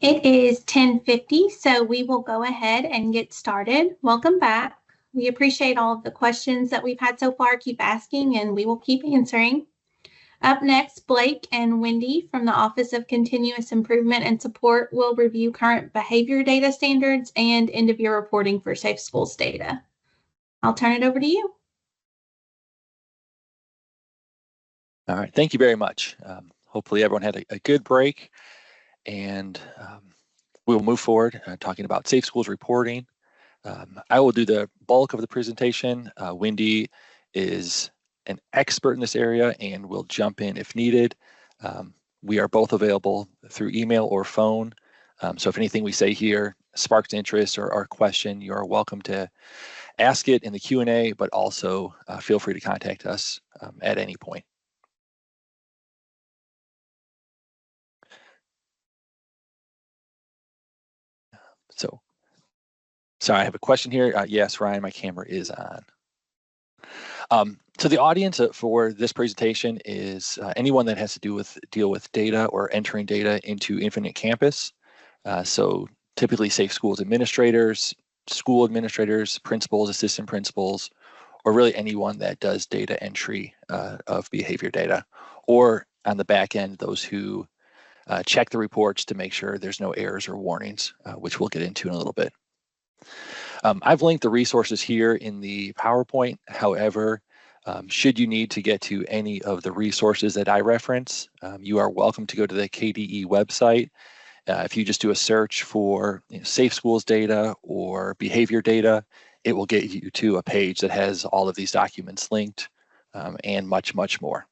It is 10:50, so we will go ahead and get started. Welcome back. We appreciate all of the questions that we've had so far. Keep asking and we will keep answering. Up next, Blake and Wendy from the Office of Continuous Improvement and Support will review current behavior data standards and end-of-year reporting for Safe Schools data. I'll turn it over to you. All right, thank you very much. Hopefully everyone had a good break, and we'll move forward talking about Safe Schools reporting. I will do the bulk of the presentation. Wendy is an expert in this area and will jump in if needed. We are both available through email or phone. So if anything we say here sparks interest or a question, you're welcome to ask it in the Q&A, but also feel free to contact us at any point. So, sorry, I have a question here. Yes, Ryan, my camera is on. So the audience for this presentation is anyone that has to deal with data or entering data into Infinite Campus. So typically Safe Schools administrators, school administrators, principals, assistant principals, or really anyone that does data entry of behavior data, or on the back end, those who check the reports to make sure there's no errors or warnings, which we'll get into in a little bit. I've linked the resources here in the PowerPoint. However, should you need to get to any of the resources that I reference, you are welcome to go to the KDE website. If you just do a search for Safe Schools data or behavior data, it will get you to a page that has all of these documents linked and much, much more.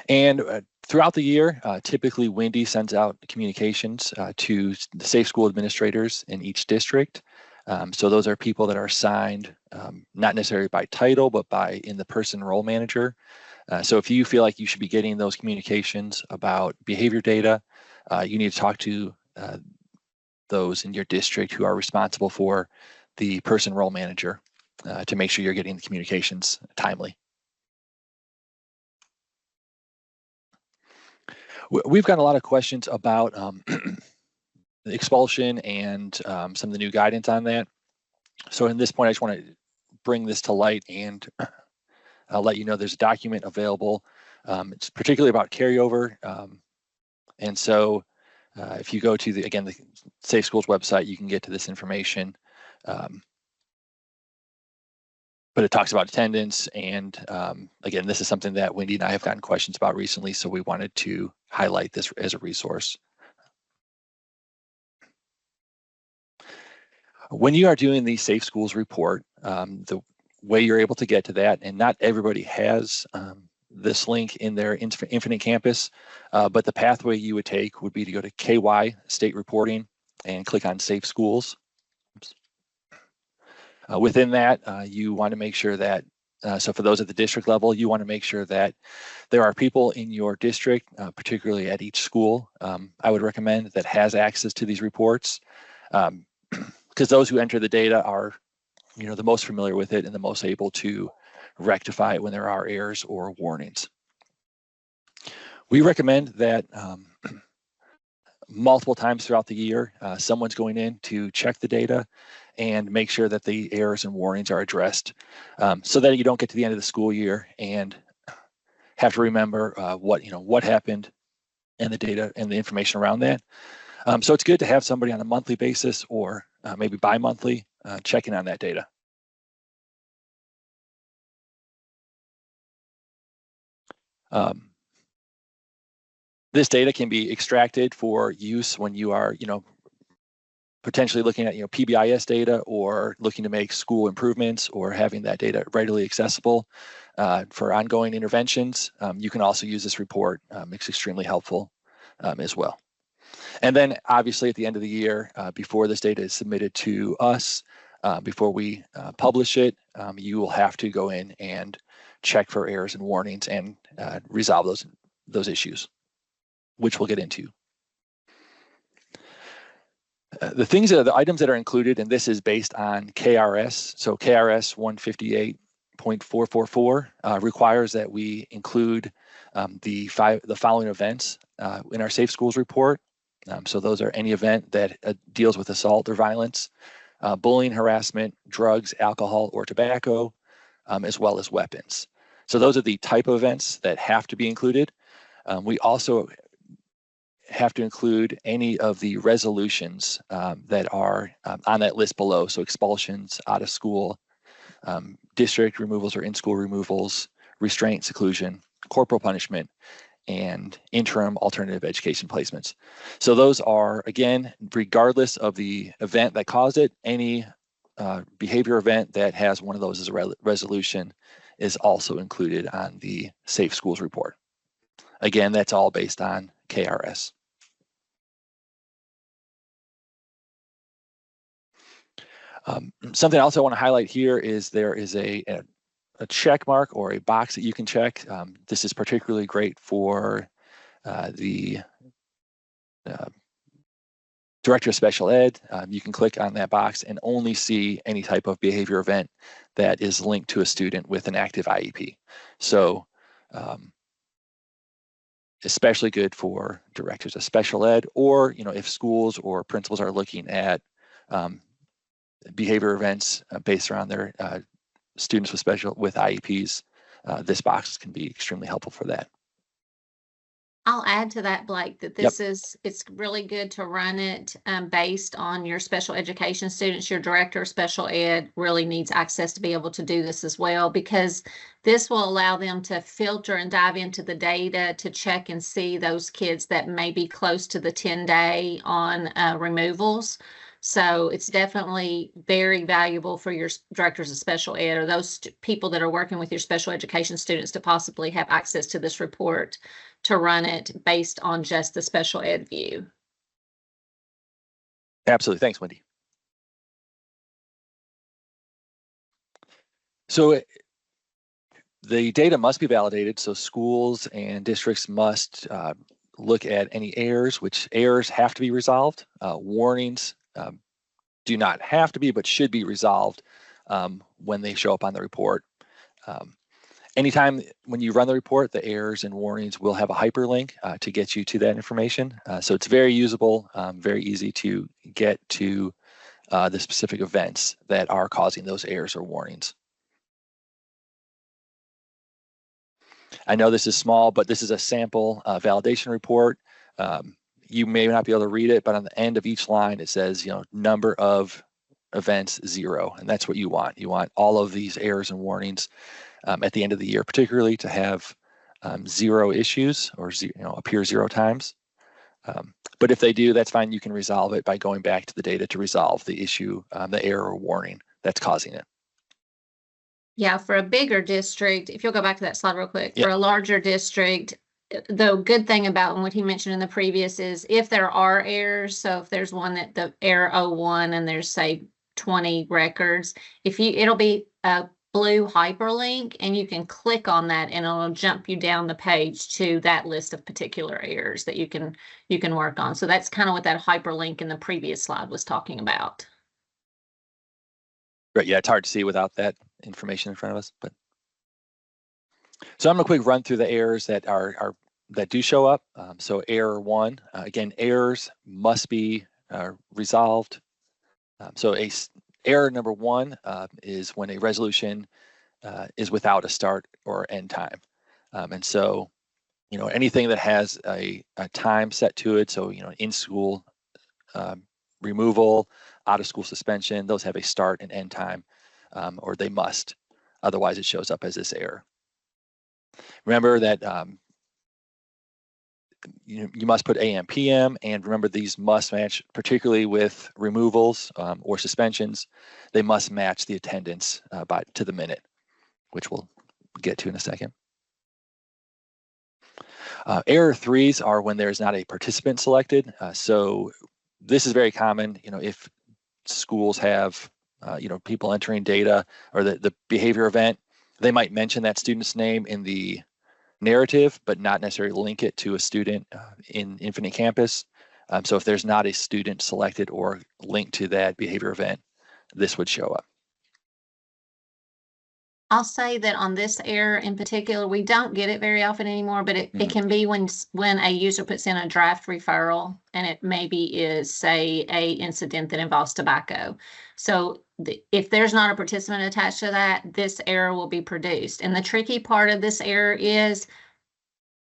And throughout the year, typically Wendy sends out communications to the Safe School administrators in each district. So those are people that are assigned, not necessarily by title, but in the person role manager. So if you feel like you should be getting those communications about behavior data, you need to talk to those in your district who are responsible for the person role manager to make sure you're getting the communications timely. We've got a lot of questions about the expulsion and some of the new guidance on that. So in this point, I just want to bring this to light and I'll let you know there's a document available. It's particularly about carryover. And so if you go to the Safe Schools website, you can get to this information. But it talks about attendance, and again, this is something that Wendy and I have gotten questions about recently, so we wanted to highlight this as a resource. When you are doing the Safe Schools report, the way you're able to get to that, and not everybody has this link in their Infinite Campus, but the pathway you would take would be to go to KY State Reporting and click on Safe Schools. Within that, you want to make sure that, so for those at the district level, you want to make sure that there are people in your district, particularly at each school, I would recommend, that has access to these reports, because those who enter the data are, the most familiar with it and the most able to rectify it when there are errors or warnings. We recommend that multiple times throughout the year, someone's going in to check the data and make sure that the errors and warnings are addressed, so that you don't get to the end of the school year and have to remember what happened and the data and the information around that. So it's good to have somebody on a monthly basis or maybe bi-monthly checking on that data. This data can be extracted for use when you are, potentially looking at, PBIS data or looking to make school improvements or having that data readily accessible for ongoing interventions. You can also use this report. It's extremely helpful as well. And then obviously at the end of the year, before this data is submitted to us, before we publish it, you will have to go in and check for errors and warnings and resolve those issues, which we'll get into. The items that are included, and this is based on KRS, so KRS 158.444 requires that we include the following events in our Safe Schools report. So those are any event that deals with assault or violence, bullying, harassment, drugs, alcohol, or tobacco, as well as weapons. So those are the type of events that have to be included. We also have to include any of the resolutions that are on that list below. So expulsions, out of school, district removals or in-school removals, restraint, seclusion, corporal punishment, and interim alternative education placements. So those are, again, regardless of the event that caused it, any behavior event that has one of those as a resolution is also included on the Safe Schools report. Again, that's all based on KRS. Something else I want to highlight here is there is a check mark or a box that you can check. This is particularly great for the Director of Special Ed. You can click on that box and only see any type of behavior event that is linked to a student with an active IEP. So especially good for directors of special ed, or if schools or principals are looking at behavior events based around their students with IEPs, this box can be extremely helpful for that. I'll add to that, Blake, that this is, it's really good to run it based on your special education students. Your director of special ed really needs access to be able to do this as well, because this will allow them to filter and dive into the data to check and see those kids that may be close to the 10-day on removals. So it's definitely very valuable for your directors of special ed or those people that are working with your special education students to possibly have access to this report to run it based on just the special ed view. Absolutely. Thanks, Wendy. So the data must be validated. So schools and districts must look at any errors, which errors have to be resolved. Warnings do not have to be, but should be resolved when they show up on the report. Anytime when you run the report, the errors and warnings will have a hyperlink to get you to that information. So it's very usable, very easy to get to the specific events that are causing those errors or warnings. I know this is small, but this is a sample validation report. You may not be able to read it, but on the end of each line, it says, number of events 0, and that's what you want. You want all of these errors and warnings at the end of the year, particularly to have 0 issues or appear 0 times. But if they do, that's fine. You can resolve it by going back to the data to resolve the issue, the error or warning that's causing it. Yeah, for a bigger district, if you'll go back to that slide real quick, Yep. For a larger district, the good thing about what he mentioned in the previous is if there are errors, so if there's one that the error 01 and there's say 20 records, it'll be a blue hyperlink and you can click on that and it'll jump you down the page to that list of particular errors that you can work on. So that's kind of what that hyperlink in the previous slide was talking about. Right, yeah, it's hard to see without that information in front of us, but. So I'm gonna quick run through the errors that that do show up. So error 1, again, errors must be resolved. So error number 1 is when a resolution is without a start or end time. And so, anything that has a time set to it, so, in school removal, out of school suspension, those have a start and end time, or they must. Otherwise, it shows up as this error. Remember that you must put AM, PM, and remember these must match, particularly with removals or suspensions. They must match the attendance to the minute, which we'll get to in a second. Error 3s are when there's not a participant selected. So this is very common, if schools have, people entering data or the behavior event, they might mention that student's name in the narrative, but not necessarily link it to a student in Infinite Campus. So if there's not a student selected or linked to that behavior event, this would show up. I'll say that on this error in particular, we don't get it very often anymore, but it can be when a user puts in a draft referral and it maybe is, say, a incident that involves tobacco. So if there's not a participant attached to that, this error will be produced. And the tricky part of this error is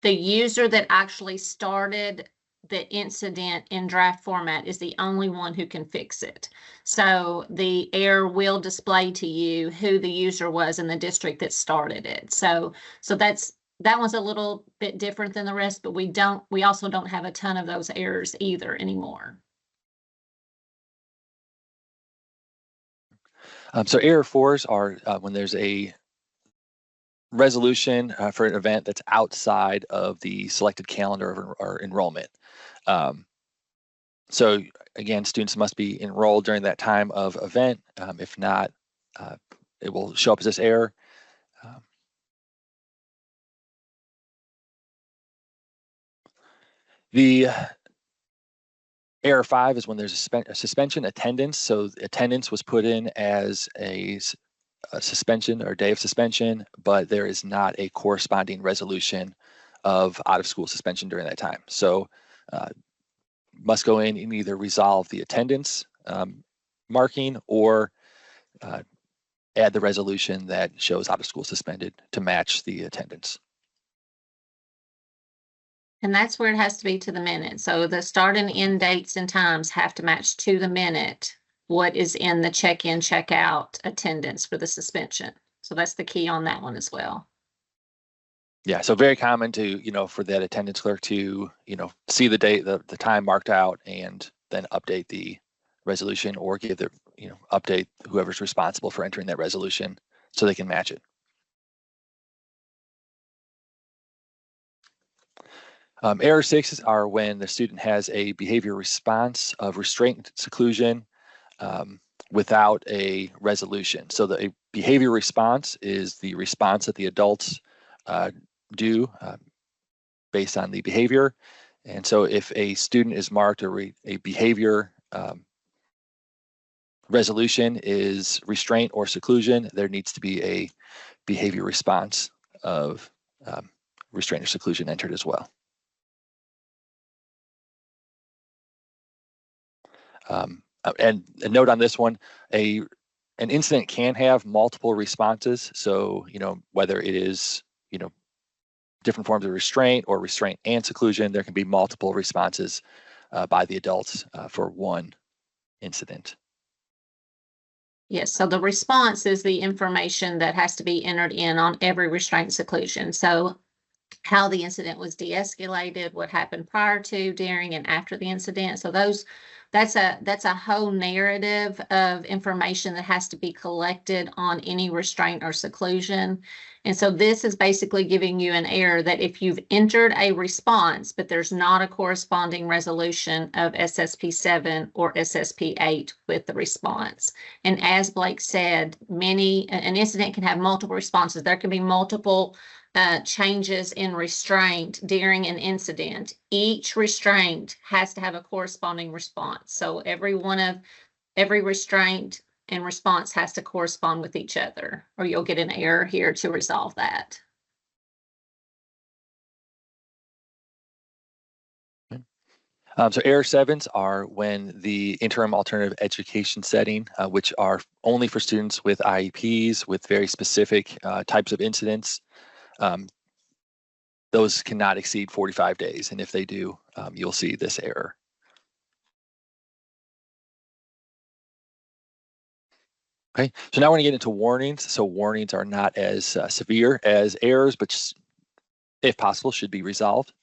the user that actually started the incident in draft format is the only one who can fix it. So the error will display to you who the user was in the district that started it. So that one's a little bit different than the rest, but we also don't have a ton of those errors either anymore. So error 4s are when there's a resolution for an event that's outside of the selected calendar or enrollment. So again, students must be enrolled during that time of event. If not, it will show up as this error. The error 5 is when there's a suspension attendance. So attendance was put in as a suspension or day of suspension, but there is not a corresponding resolution of out-of-school suspension during that time. So must go in and either resolve the attendance marking or add the resolution that shows out-of-school suspended to match the attendance. And that's where it has to be to the minute. So the start and end dates and times have to match to the minute what is in the check-in, check-out attendance for the suspension. So that's the key on that one as well. Yeah, so very common to, for that attendance clerk to, see the date, the time marked out, and then update the resolution or give the, update whoever's responsible for entering that resolution so they can match it. Error 6s are when the student has a behavior response of restraint seclusion without a resolution. So the behavior response is the response that the adults do based on the behavior. And so if a student is marked a behavior resolution is restraint or seclusion, there needs to be a behavior response of restraint or seclusion entered as well. And a note on this one, an incident can have multiple responses. So, whether it is, different forms of restraint or restraint and seclusion, there can be multiple responses by the adults for one incident. Yes, so the response is the information that has to be entered in on every restraint seclusion. So how the incident was de-escalated, what happened prior to, during, and after the incident. So that's a whole narrative of information that has to be collected on any restraint or seclusion. And so this is basically giving you an error that if you've entered a response, but there's not a corresponding resolution of SSP 7 or SSP 8 with the response. And as Blake said, an incident can have multiple responses. There can be multiple changes in restraint during an incident. Each restraint has to have a corresponding response. So every restraint and response has to correspond with each other, or you'll get an error here to resolve that. So error 7s are when the interim alternative education setting, which are only for students with IEPs with very specific types of incidents, those cannot exceed 45 days. And if they do, you'll see this error. Okay, so now we're gonna get into warnings. So warnings are not as severe as errors, but if possible, should be resolved.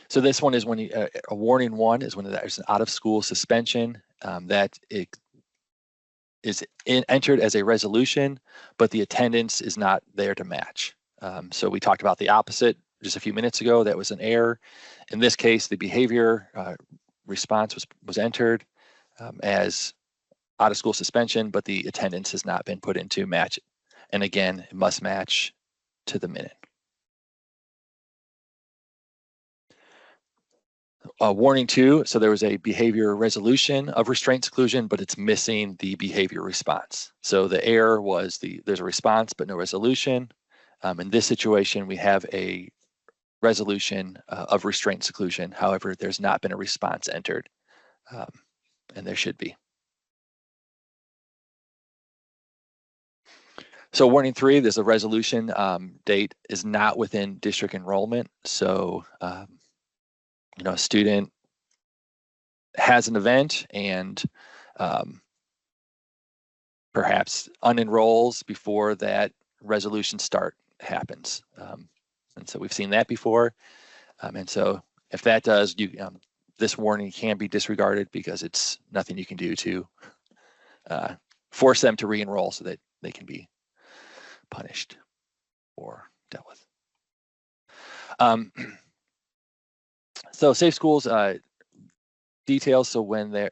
So this one is when a warning 1 is when there's an out-of-school suspension that it is entered as a resolution, but the attendance is not there to match. So we talked about the opposite just a few minutes ago. That was an error. In this case, the behavior response was entered as out-of-school suspension, but the attendance has not been put into match. And again, it must match to the minute. Warning 2, so there was a behavior resolution of restraint seclusion, but it's missing the behavior response. So the error was there's a response, but no resolution. In this situation, we have a resolution of restraint seclusion. However, there's not been a response entered, and there should be. So warning 3, there's a resolution date is not within district enrollment. So, a student has an event and perhaps unenrolls before that resolution start happens. And so we've seen that before. And so if that does, this warning can be disregarded because it's nothing you can do to force them to re-enroll so that they can be punished or dealt with. So Safe Schools details. So when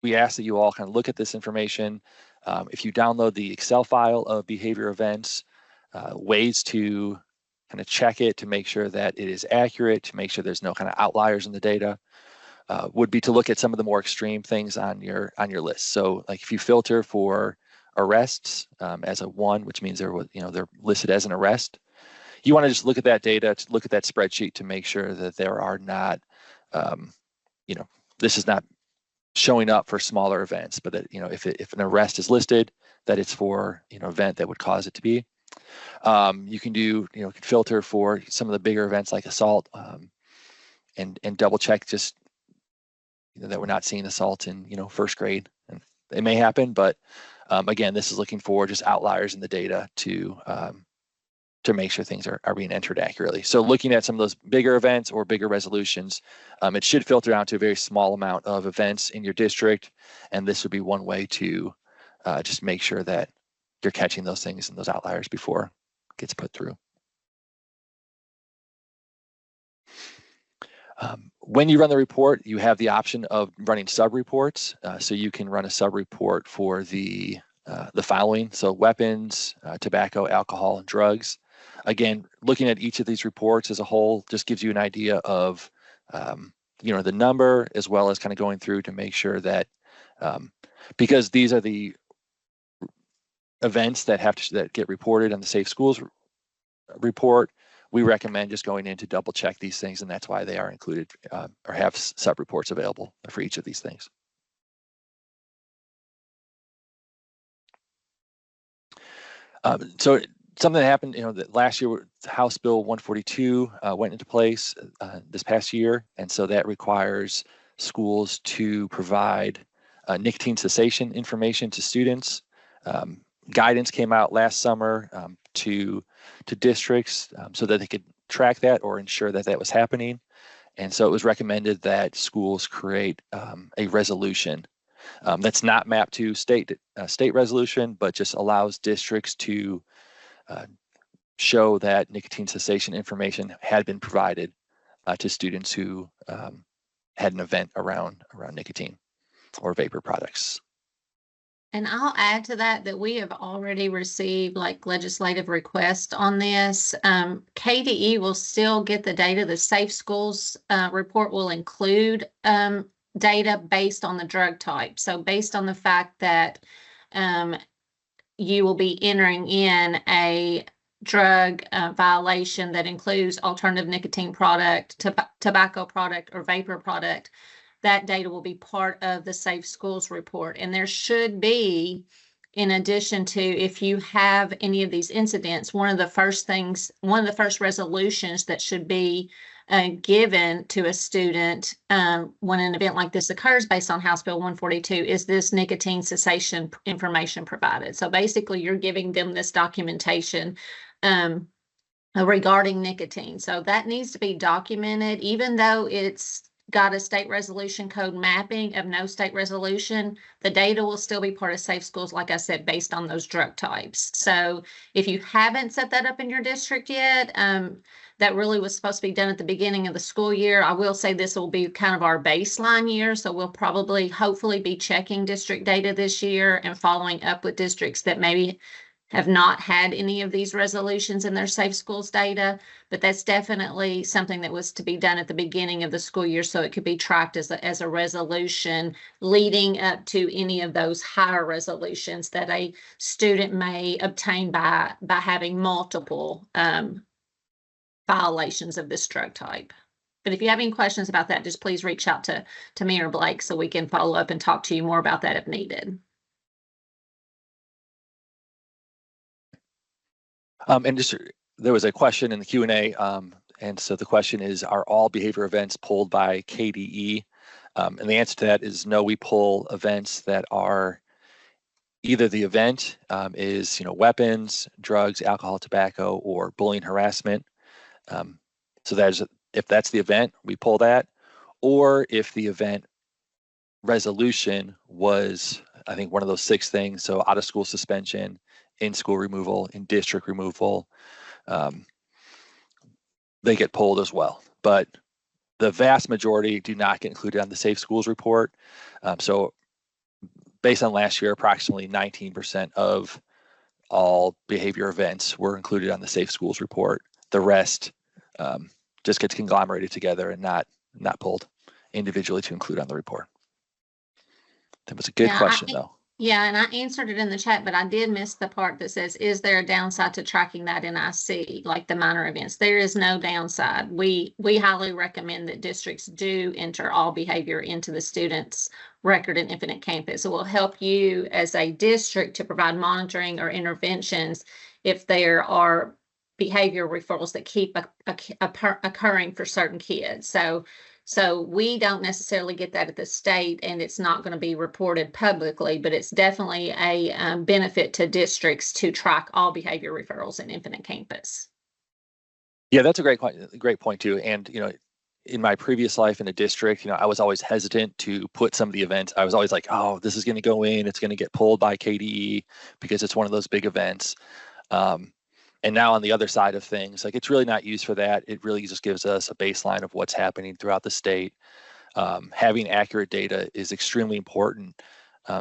we ask that you all kind of look at this information. If you download the Excel file of behavior events, ways to kind of check it to make sure that it is accurate, to make sure there's no kind of outliers in the data, would be to look at some of the more extreme things on your list. So like if you filter for arrests as a 1, which means they're listed as an arrest, you want to just look at that data, to look at that spreadsheet to make sure that there are not, this is not showing up for smaller events, but that, if an arrest is listed, that it's for, event that would cause it to be. You can do, filter for some of the bigger events like assault, and double check just, that we're not seeing assault in, first grade. And it may happen, but again, this is looking for just outliers in the data to make sure things are being entered accurately. So looking at some of those bigger events or bigger resolutions, it should filter down to a very small amount of events in your district. And this would be one way to just make sure that you're catching those things and those outliers before it gets put through. When you run the report, you have the option of running sub-reports. So you can run a sub-report for the following. So weapons, tobacco, alcohol, and drugs. Again, looking at each of these reports as a whole just gives you an idea of, the number, as well as kind of going through to make sure that, because these are the events that get reported on the Safe Schools report, we recommend just going in to double check these things, and that's why they are included or have sub-reports available for each of these things. So something that happened, that last year, House Bill 142 went into place this past year, and so that requires schools to provide nicotine cessation information to students. Guidance came out last summer to districts so that they could track that or ensure that that was happening, and so it was recommended that schools create a resolution that's not mapped to state resolution, but just allows districts to show that nicotine cessation information had been provided to students who had an event around nicotine or vapor products. And I'll add to that we have already received legislative requests on this. KDE will still get the data. The Safe Schools report will include data based on the drug type. So based on the fact that you will be entering in a drug violation that includes alternative nicotine product, tobacco product, or vapor product, that data will be part of the Safe Schools report. And there should be, in addition to, if you have any of these incidents, one of the first resolutions that should be given to a student when an event like this occurs based on House Bill 142 is this nicotine cessation information provided. So basically you're giving them this documentation regarding nicotine. So that needs to be documented, even though it's got a state resolution code mapping of no state resolution, the data will still be part of Safe Schools, like I said, based on those drug types. So if you haven't set that up in your district yet, that really was supposed to be done at the beginning of the school year. I will say this will be kind of our baseline year. So we'll hopefully be checking district data this year and following up with districts that maybe have not had any of these resolutions in their Safe Schools data, but that's definitely something that was to be done at the beginning of the school year, so it could be tracked as a resolution leading up to any of those higher resolutions that a student may obtain by having multiple violations of this drug type. But if you have any questions about that, just please reach out to me or Blake so we can follow up and talk to you more about that if needed. And just there was a question in the Q&A, and so the question is, are all behavior events pulled by KDE? And the answer to that is no. We pull events that are either the event is weapons, drugs, alcohol, tobacco, or bullying, harassment. So if that's the event, we pull that, or if the event resolution was, I think, one of those 6 things, so out of school suspension, in school removal, in district removal, they get pulled as well. But the vast majority do not get included on the Safe Schools report. So based on last year, approximately 19% of all behavior events were included on the Safe Schools report. The rest just gets conglomerated together and not pulled individually to include on the report. That was a good question, though. Yeah, and I answered it in the chat, but I did miss the part that says, is there a downside to tracking that NIC, like the minor events? There is no downside. We highly recommend that districts do enter all behavior into the student's record in Infinite Campus. It will help you as a district to provide monitoring or interventions if there are behavior referrals that keep occurring for certain kids. So we don't necessarily get that at the state, and it's not going to be reported publicly, but it's definitely a benefit to districts to track all behavior referrals in Infinite Campus. Yeah, that's a great point too. And in my previous life in a district, I was always hesitant to put some of the events. I was always like, oh, this is going to go in, it's going to get pulled by KDE because it's one of those big events. And now on the other side of things, like, it's really not used for that. It really just gives us a baseline of what's happening throughout the state. Having accurate data is extremely important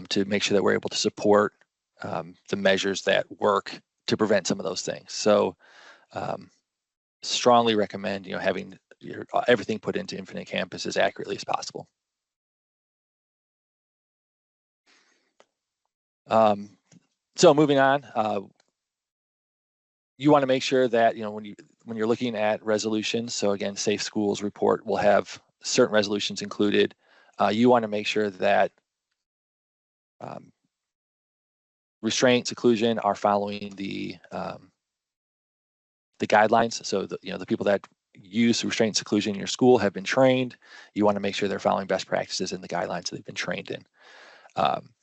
to make sure that we're able to support the measures that work to prevent some of those things. So strongly recommend, having everything put into Infinite Campus as accurately as possible. So moving on, you want to make sure that when you're looking at resolutions, so again, Safe Schools report will have certain resolutions included. You want to make sure that restraint, seclusion are following the guidelines. So the people that use restraint and seclusion in your school have been trained. You want to make sure they're following best practices in the guidelines that they've been trained in.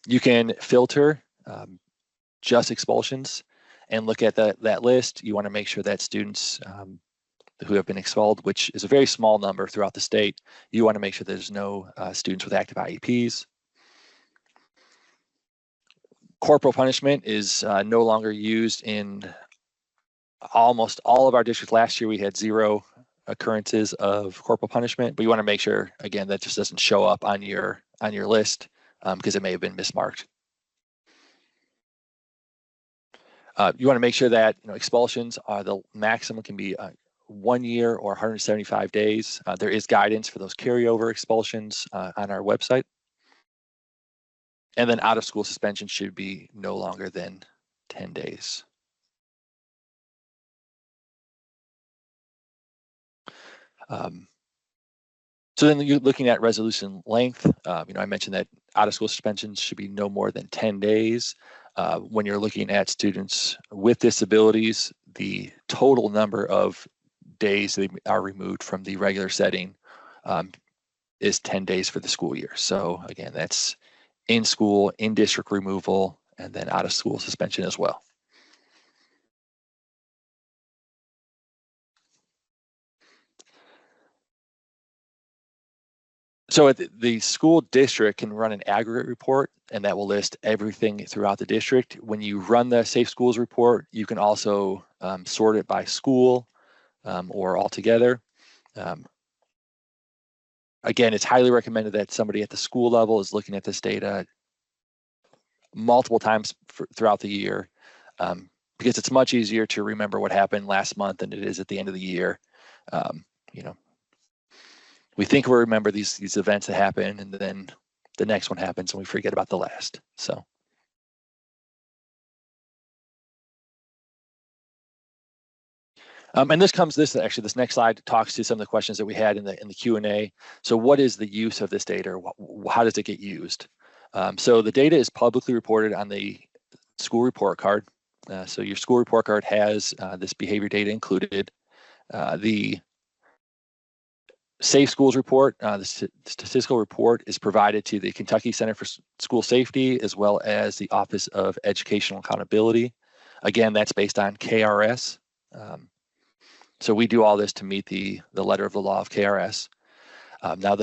You can filter just expulsions and look at that list. You want to make sure that students who have been expelled, which is a very small number throughout the state, you want to make sure there's no students with active IEPs. Corporal punishment is no longer used in almost all of our districts. Last year we had 0 occurrences of corporal punishment, but you want to make sure, again, that just doesn't show up on your list because it may have been mismarked. You want to make sure that expulsions are the maximum can be 1 year or 175 days. There is guidance for those carryover expulsions on our website. And then out of school suspension should be no longer than 10 days. So then you're looking at resolution length. I mentioned that out of school suspensions should be no more than 10 days. When you're looking at students with disabilities, the total number of days they are removed from the regular setting is 10 days for the school year. So again, that's in school, in district removal, and then out of school suspension as well. So the school district can run an aggregate report, and that will list everything throughout the district. When you run the Safe Schools report, you can also sort it by school or altogether. Again, it's highly recommended that somebody at the school level is looking at this data multiple times throughout the year. because it's much easier to remember what happened last month than it is at the end of the year. You know, we think we remember these events that happen, and then the next one happens and we forget about the last. So. And this next slide talks to some of the questions that we had in the Q&A. So what is the use of this data? Or how does it get used? So the data is publicly reported on the school report card. So your school report card has this behavior data included. The Safe Schools report, the statistical report, is provided to the Kentucky Center for School Safety as well as the Office of Educational Accountability. Again, that's based on KRS. So we do all this to meet the letter of the law of KRS. Now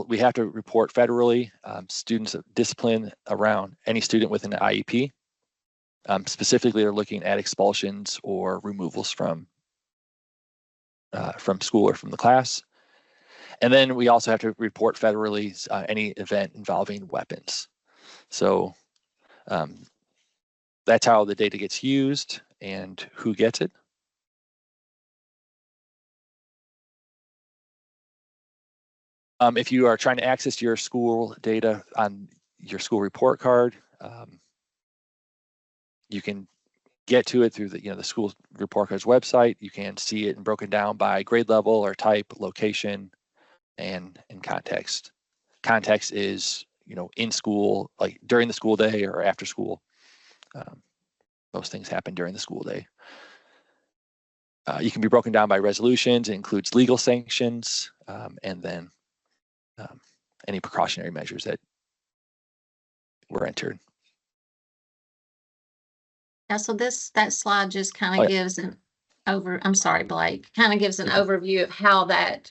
we have to report federally students of discipline around any student with an IEP. Specifically, they're looking at expulsions or removals from school or from the class. And then we also have to report federally any event involving weapons. So that's how the data gets used and who gets it. If you are trying to access your school data on your school report card, you can get to it through the school report card's website. You can see it broken down by grade level or type, location, and context. Context is in school, like during the school day or after school. Most things happen during the school day. You can be broken down by resolutions. It includes legal sanctions, and then any precautionary measures that were entered. Yeah, so that slide just kind of gives an I'm sorry, Blake, kind of gives an overview of how that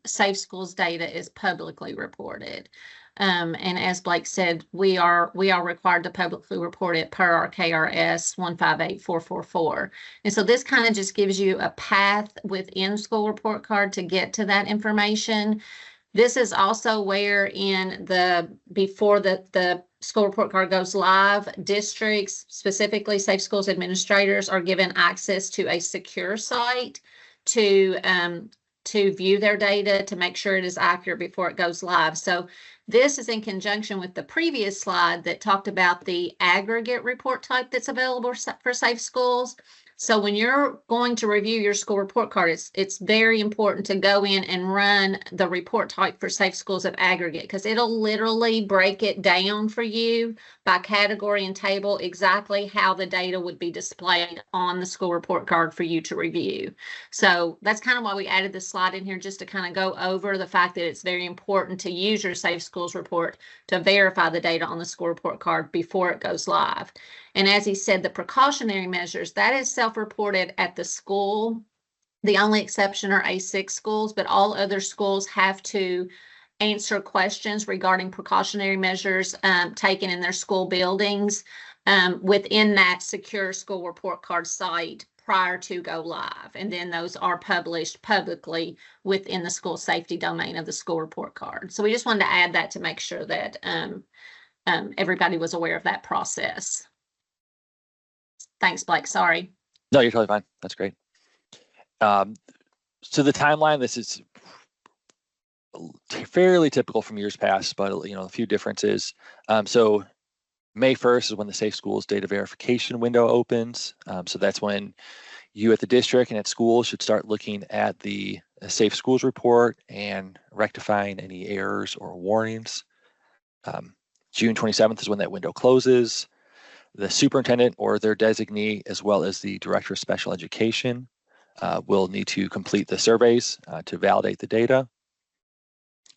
Safe Schools data is publicly reported. And as Blake said, we are required to publicly report it per our KRS 158444. And so this kind of just gives you a path within school report card to get to that information. This is also where before the school report card goes live, districts, specifically Safe Schools administrators, are given access to a secure site to view their data to make sure it is accurate before it goes live. So this is in conjunction with the previous slide that talked about the aggregate report type that's available for Safe Schools. So when you're going to review your school report card, it's very important to go in and run the report type for Safe Schools of aggregate, because it'll literally break it down for you by category and table exactly how the data would be displayed on the school report card for you to review. So that's kind of why we added this slide in here, just to kind of go over the fact that it's very important to use your Safe Schools report to verify the data on the school report card before it goes live. And as he said, the precautionary measures, that is self-reported at the school. The only exception are A6 schools, but all other schools have to answer questions regarding precautionary measures taken in their school buildings within that secure school report card site prior to go live. And then those are published publicly within the school safety domain of the school report card. So we just wanted to add that to make sure that everybody was aware of that process. Thanks, Blake. Sorry. No, you're totally fine. That's great. So the timeline, this is fairly typical from years past, but a few differences. So May 1st is when the Safe Schools data verification window opens. So that's when you at the district and at school should start looking at the Safe Schools report and rectifying any errors or warnings. June 27th is when that window closes. The superintendent or their designee, as well as the director of special education, will need to complete the surveys to validate the data.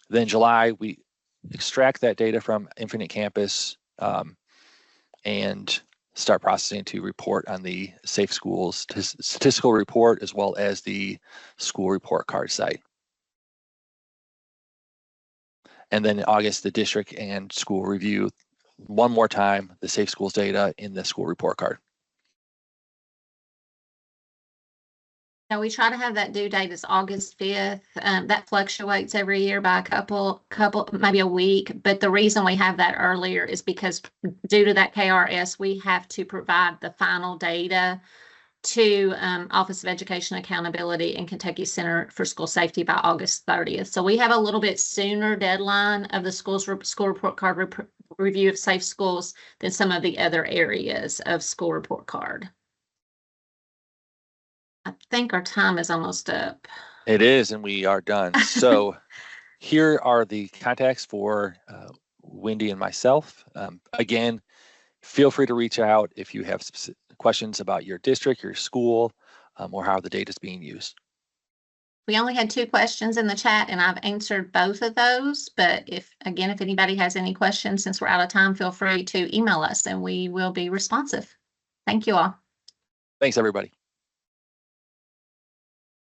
Then July, we extract that data from Infinite Campus and start processing to report on the Safe Schools statistical report, as well as the school report card site. And then in August, the district and school review one more time the Safe Schools data in the school report card. Now, we try to have that due date is August 5th. That fluctuates every year by a couple, maybe a week. But the reason we have that earlier is because due to that KRS, we have to provide the final data to Office of Education Accountability and Kentucky Center for School Safety by August 30th. So we have a little bit sooner deadline of the school report card review of safe schools than some of the other areas of school report card. I think our time is almost up. It is, and we are done. So here are the contacts for Wendy and myself. Again, feel free to reach out if you have questions about your district, your school, or how the data is being used. We only had 2 questions in the chat, and I've answered both of those. But if anybody has any questions, since we're out of time, feel free to email us and we will be responsive. Thank you all. Thanks, everybody.